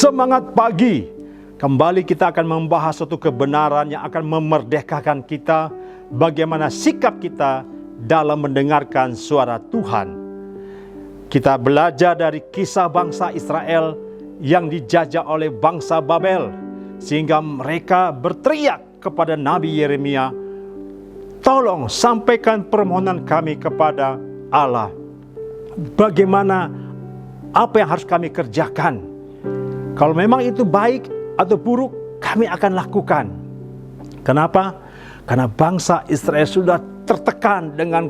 Semangat pagi. Kembali kita akan membahas suatu kebenaran yang akan memerdekakan kita. Bagaimana sikap kita dalam mendengarkan suara Tuhan. Kita belajar dari kisah bangsa Israel yang dijajah oleh bangsa Babel. Sehingga mereka berteriak kepada Nabi Yeremia, tolong sampaikan permohonan kami kepada Allah. Bagaimana, apa yang harus kami kerjakan? Kalau memang itu baik atau buruk, kami akan lakukan. Kenapa? Karena bangsa Israel sudah tertekan dengan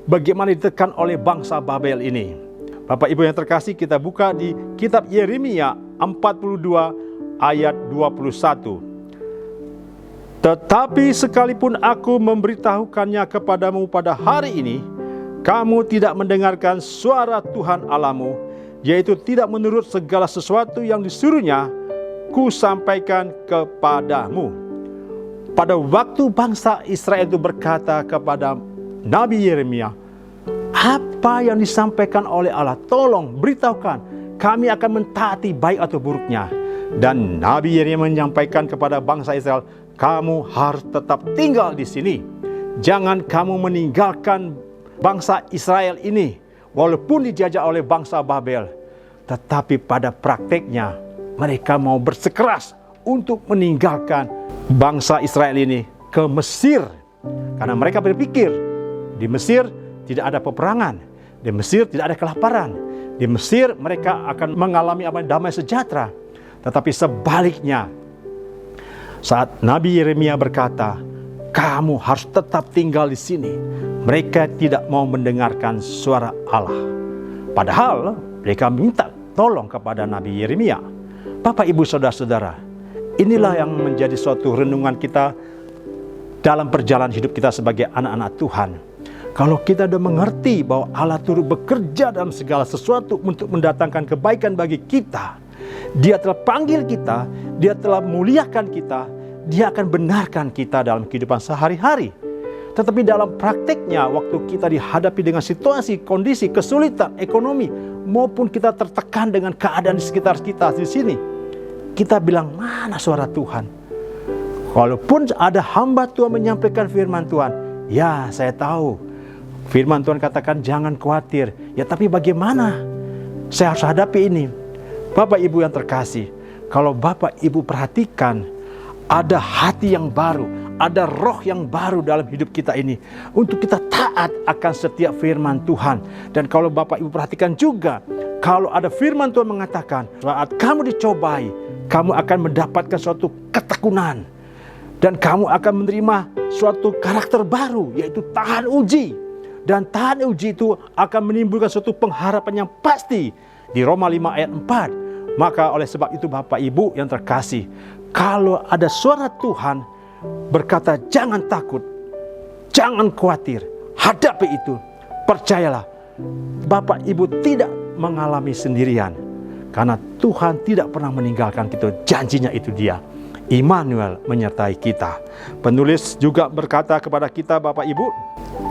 bagaimana ditekan oleh bangsa Babel ini. Bapak Ibu yang terkasih, kita buka di kitab Yeremia 42 ayat 21. Tetapi sekalipun aku memberitahukannya kepadamu pada hari ini, kamu tidak mendengarkan suara Tuhan Allahmu, yaitu tidak menurut segala sesuatu yang disuruhnya, ku sampaikan kepadamu. Pada waktu bangsa Israel itu berkata kepada Nabi Yeremia, apa yang disampaikan oleh Allah, tolong beritahukan, kami akan mentaati baik atau buruknya. Dan Nabi Yeremia menyampaikan kepada bangsa Israel, kamu harus tetap tinggal di sini. Jangan kamu meninggalkan bangsa Israel ini, walaupun dijajah oleh bangsa Babel. Tetapi pada prakteknya mereka mau bersikeras untuk meninggalkan bangsa Israel ini ke Mesir. Karena mereka berpikir di Mesir tidak ada peperangan, di Mesir tidak ada kelaparan, di Mesir mereka akan mengalami damai sejahtera. Tetapi sebaliknya, saat Nabi Yeremia berkata, kamu harus tetap tinggal di sini, mereka tidak mau mendengarkan suara Allah. Padahal mereka minta tolong kepada Nabi Yeremia. Bapak, Ibu, Saudara-saudara, inilah yang menjadi suatu renungan kita dalam perjalanan hidup kita sebagai anak-anak Tuhan. Kalau kita sudah mengerti bahwa Allah turut bekerja dalam segala sesuatu untuk mendatangkan kebaikan bagi kita, Dia telah panggil kita, Dia telah muliakan kita, Dia akan benarkan kita dalam kehidupan sehari-hari. Tetapi dalam prakteknya, waktu kita dihadapi dengan situasi, kondisi, kesulitan, ekonomi, maupun kita tertekan dengan keadaan di sekitar kita di sini, kita bilang, mana suara Tuhan? Walaupun ada hamba Tuhan menyampaikan firman Tuhan, ya saya tahu, firman Tuhan katakan jangan khawatir. Ya tapi bagaimana saya harus hadapi ini? Bapak Ibu yang terkasih, kalau Bapak Ibu perhatikan, ada hati yang baru, ada roh yang baru dalam hidup kita ini, untuk kita taat akan setiap firman Tuhan. Dan kalau Bapak Ibu perhatikan juga, kalau ada firman Tuhan mengatakan, saat kamu dicobai, kamu akan mendapatkan suatu ketekunan. Dan kamu akan menerima suatu karakter baru, yaitu tahan uji. Dan tahan uji itu akan menimbulkan suatu pengharapan yang pasti. Di Roma 5 ayat 4. Maka oleh sebab itu Bapak Ibu yang terkasih, kalau ada suara Tuhan berkata jangan takut, jangan khawatir, hadapi itu, percayalah, Bapak Ibu tidak mengalami sendirian. Karena Tuhan tidak pernah meninggalkan kita, janjinya itu Dia. Immanuel menyertai kita. Penulis juga berkata kepada kita Bapak Ibu,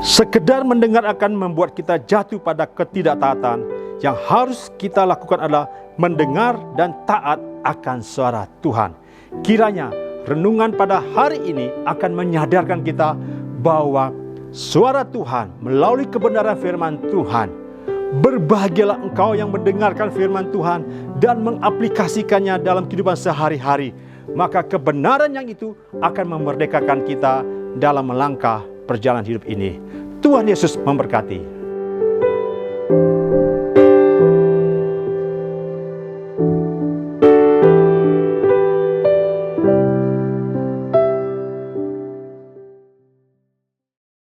sekedar mendengar akan membuat kita jatuh pada ketidaktaatan. Yang harus kita lakukan adalah mendengar dan taat akan suara Tuhan. Kiranya renungan pada hari ini akan menyadarkan kita bahwa suara Tuhan melalui kebenaran firman Tuhan. Berbahagialah engkau yang mendengarkan firman Tuhan dan mengaplikasikannya dalam kehidupan sehari-hari. Maka kebenaran yang itu akan memerdekakan kita dalam melangkah perjalanan hidup ini. Tuhan Yesus memberkati.